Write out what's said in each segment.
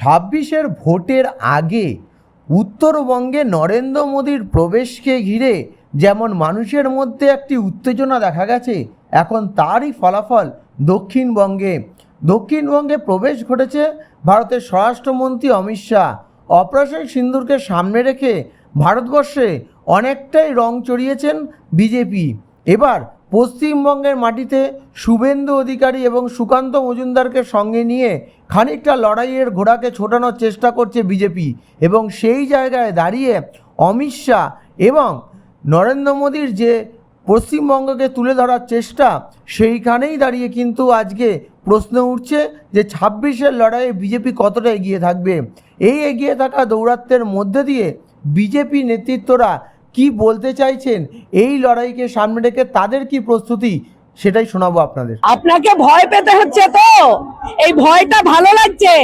ছাব্বিশের ভোটের আগে উত্তরবঙ্গে নরেন্দ্র মোদীর প্রবেশকে ঘিরে যেমন মানুষের মধ্যে একটি উত্তেজনা দেখা গেছে, এখন তারই ফলাফল দক্ষিণবঙ্গে প্রবেশ ঘটেছে ভারতের স্বরাষ্ট্রমন্ত্রী অমিত শাহ। অপারেশন সিন্দুরকে সামনে রেখে ভারতবর্ষে অনেকটাই রং চড়িয়েছেন বিজেপি। এবার পশ্চিমবঙ্গের মাটিতে শুভেন্দু অধিকারী এবং সুকান্ত মজুমদারকে সঙ্গে নিয়ে খানিকটা লড়াইয়ের ঘোড়াকে ছোটানোর চেষ্টা করছে বিজেপি, এবং সেই জায়গায় দাঁড়িয়ে অমিত শাহ এবং নরেন্দ্র মোদীর যে পশ্চিমবঙ্গকে তুলে ধরার চেষ্টা, সেইখানেই দাঁড়িয়ে কিন্তু আজকে প্রশ্ন উঠছে যে ২৬-এর লড়াইয়ে বিজেপি কতটা এগিয়ে থাকবে। এই এগিয়ে থাকা দৌরাত্ম্যের মধ্যে দিয়ে বিজেপি নেতৃত্বরা কি বলতে চাইছেন, এই লড়াইকে সামনে রেখে তাদের কি প্রস্তুতি, সেটাই শোনাবো আপনাদের। আপনাকে ভয় পেতে হচ্ছে তো, এই ভয়টা ভালো লাগছে।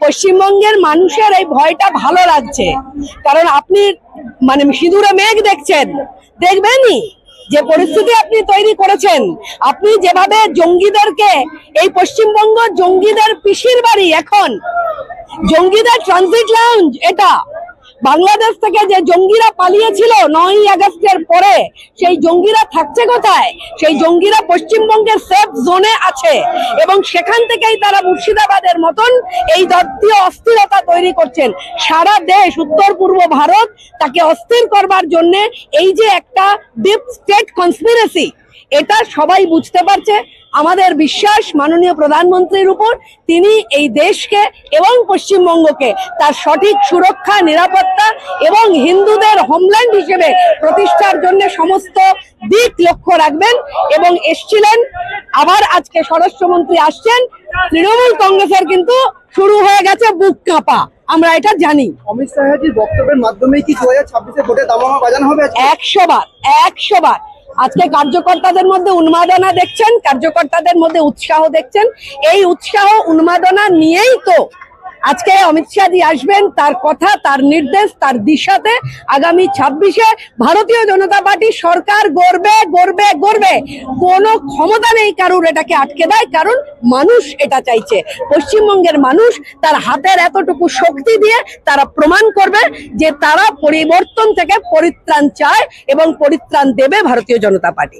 পশ্চিমবঙ্গের মানুষের এই ভয়টা ভালো লাগছে, কারণ আপনি সিঁদুরে মেঘ দেখছেন, দেখবেনই যে পরিস্থিতি আপনি তৈরি করেছেন। আপনি যেভাবে জঙ্গিদেরকে, এই পশ্চিমবঙ্গ জঙ্গিদের পিসির বাড়ি, এখন জঙ্গিদের ট্রানজিট লাউঞ্জ। এটা বাংলাদেশ থেকে যে জঙ্গিরা পালিয়েছিল ৯ই আগস্টের পরে, সেই জঙ্গিরা থাকছে কোথায়? সেই জঙ্গিরা পশ্চিমবঙ্গের সেফ জোনে আছে, এবং সেখান থেকেই তারা মুর্শিদাবাদের মতন এই জাতীয় অস্থিরতা তৈরি করছেন। সারা দেশ, উত্তর পূর্ব ভারত তাকে অস্থির করবার জন্য এই যে একটা ডিপ স্টেট কনস্পিরেসি, এটা সবাই বুঝতে পারছে। আমাদের বিশ্বাস মাননীয় প্রধানমন্ত্রীর উপর, তিনি এই দেশকে এবং পশ্চিমবঙ্গকে তার সঠিক সুরক্ষা, নিরাপত্তা এবং হিন্দুদের হোমল্যান্ড হিসেবে প্রতিষ্ঠার জন্য সমস্ত দিক লক্ষ্য রাখবেন। এবং এসছিলেন, আবার আজকে স্বরাষ্ট্রমন্ত্রী আসছেন। তৃণমূল কংগ্রেসের কিন্তু শুরু হয়ে গেছে বুক কাঁপা, আমরা এটা জানি। অমিত শাহজির বক্তব্যের মাধ্যমে কি ২০২৬-এ ভোটে দামামা বাজানো হবে? ১০০ বার। আজকে কার্যকর্তাদের মধ্যে উন্মাদনা দেখছেন, কার্যকর্তাদের মধ্যে উৎসাহ দেখছেন। এই উৎসাহ উন্মাদনা নিয়েই তো আজকে অমিত শাহজি আসবেন। তার কথা, তার নির্দেশ, তার দিশাতে আগামী ২৬-এ ভারতীয় জনতা পার্টি সরকার গড়বে, গড়বে, গড়বে। কোনো ক্ষমতা নেই কারুর এটাকে আটকে দেয়, কারণ মানুষ এটা চাইছে। পশ্চিমবঙ্গের মানুষ তার হাতের এতটুকু শক্তি দিয়ে তারা প্রমাণ করবে যে তারা পরিবর্তন থেকে পরিত্রাণ চায়, এবং পরিত্রাণ দেবে ভারতীয় জনতা পার্টি।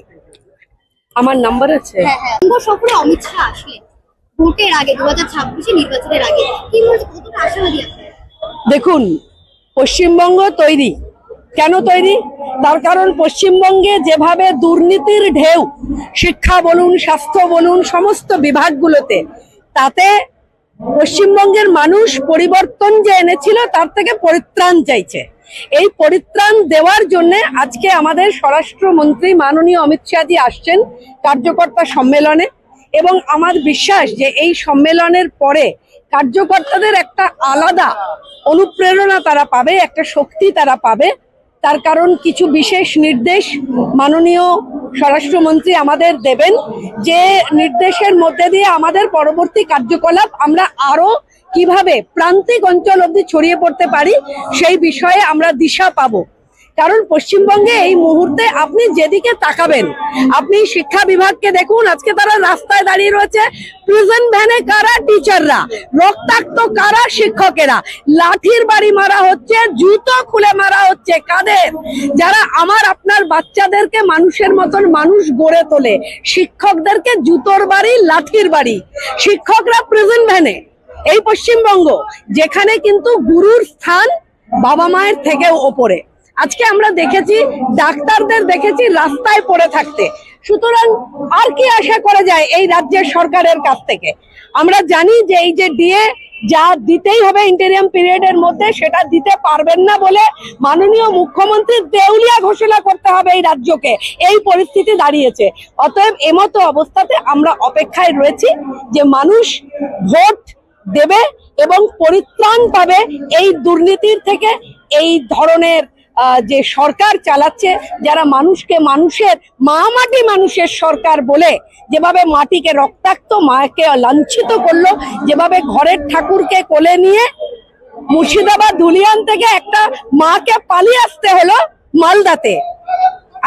আমার নাম্বার আছে। সফরে অমিত শাহ আসলেন ভোটের আগে, 2026 নির্বাচনের আগে, কি বলছে, কতটা আশাবাদী আছেন? দেখুন, পশ্চিমবঙ্গ তৈরি, কেন তৈরি? তার কারণ পশ্চিমবঙ্গে যেভাবে দুর্নীতির ঢেউ, শিক্ষা বলুন, স্বাস্থ্য বলুন, সমস্ত বিভাগগুলোতে, তাতে পশ্চিমবঙ্গের মানুষ পরিবর্তন যে এনেছিল তার থেকে পরিত্রাণ চাইছে। এই পরিত্রাণ দেওয়ার জন্য আজকে আমাদের স্বরাষ্ট্রমন্ত্রী মাননীয় অমিত শাহজি আসছেন কার্যকর্তা সম্মেলনে, এবং আমার বিশ্বাস যে এই সম্মেলনের পরে কার্যকর্তাদের একটা আলাদা অনুপ্রেরণা তারা পাবে, একটা শক্তি তারা পাবে। তার কারণ কিছু বিশেষ নির্দেশ মাননীয় স্বরাষ্ট্রমন্ত্রী আমাদের দেবেন, যে নির্দেশের মধ্যে দিয়ে আমাদের পরবর্তী কার্যকলাপ আমরা আরো কিভাবে প্রান্তিক অঞ্চল অবধি ছড়িয়ে পড়তে পারি, সেই বিষয়ে আমরা দিশা পাবো। কারণ পশ্চিমবঙ্গে এই মুহূর্তে আপনি যেদিকে তাকাবেন, আপনি শিক্ষা বিভাগকে দেখুন, আজকে তারা রাস্তায় দাঁড়িয়ে রয়েছে। প্রিজন ভ্যানে কারা? টিচাররা। রক্তাক্ত কারা? শিক্ষকেরা। লাঠির বাড়ি মারা হচ্ছে, জুতো খুলে মারা হচ্ছে কাদের? যারা আমার আপনার বাচ্চাদেরকে মানুষের মতন মানুষ গড়ে তোলে, শিক্ষকদেরকে জুতোর বাড়ি, লাঠির বাড়ি। শিক্ষকরা প্রিজন ভ্যানে। এই পশ্চিমবঙ্গ, যেখানে কিন্তু গুরুর স্থান বাবা মায়ের থেকেও ওপরে। আজকে আমরা দেখেছি, ডাক্তারদের দেখেছি রাস্তায় পড়ে থাকতে। সুতরাং আর কি আশা করা যায় এই রাজ্যের সরকারের কাছ থেকে? আমরা জানি যে এই যে ডিএ যা দিতেই হবে ইন্টারিয়াম পিরিয়ডের মধ্যে, সেটা দিতে পারবেন না বলে মাননীয় মুখ্যমন্ত্রী দেউলিয়া ঘোষণা করতে হবে এই রাজ্যকে। এই পরিস্থিতি দাঁড়িয়েছে। অতএব এমতো অবস্থাতে আমরা অপেক্ষায় রয়েছি যে মানুষ ভোট দেবে এবং পরিত্রাণ পাবে এই দুর্নীতির থেকে। এই ধরনের যে সরকার চালাচ্ছে, যারা মানুষকে মানুষের মাটি মানুষের সরকার বলে যেভাবে মাটিকে রক্তাক্ত, মাকে লাঞ্ছিত করলো, যেভাবে ঘরের ঠাকুরকে কোলে নিয়ে মুর্শিদাবাদ ধুলিয়ান থেকে একটা মাকে পালিয়ে আসতে হলো মালদাতে,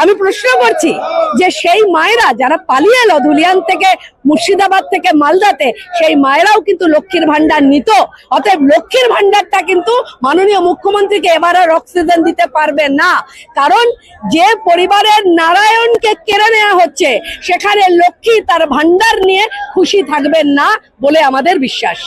আমি প্রশ্ন করছি যে সেই মায়েরা যারা পালিয়ে এলো ধুলিয়ান থেকে, মুর্শিদাবাদ থেকে মালদাতে, সেই মায়েরাও কিন্তু লক্ষ্মীর ভান্ডার নিত। অতএব লক্ষ্মীর ভান্ডারটা কিন্তু মাননীয় মুখ্যমন্ত্রীকে এবার আর অক্সিজেন দিতে পারবে না, কারণ যে পরিবারের নারায়ণকে কেড়ে নেওয়া হচ্ছে সেখানে লক্ষ্মী তার ভান্ডার নিয়ে খুশি থাকবেন না বলে আমাদের বিশ্বাস।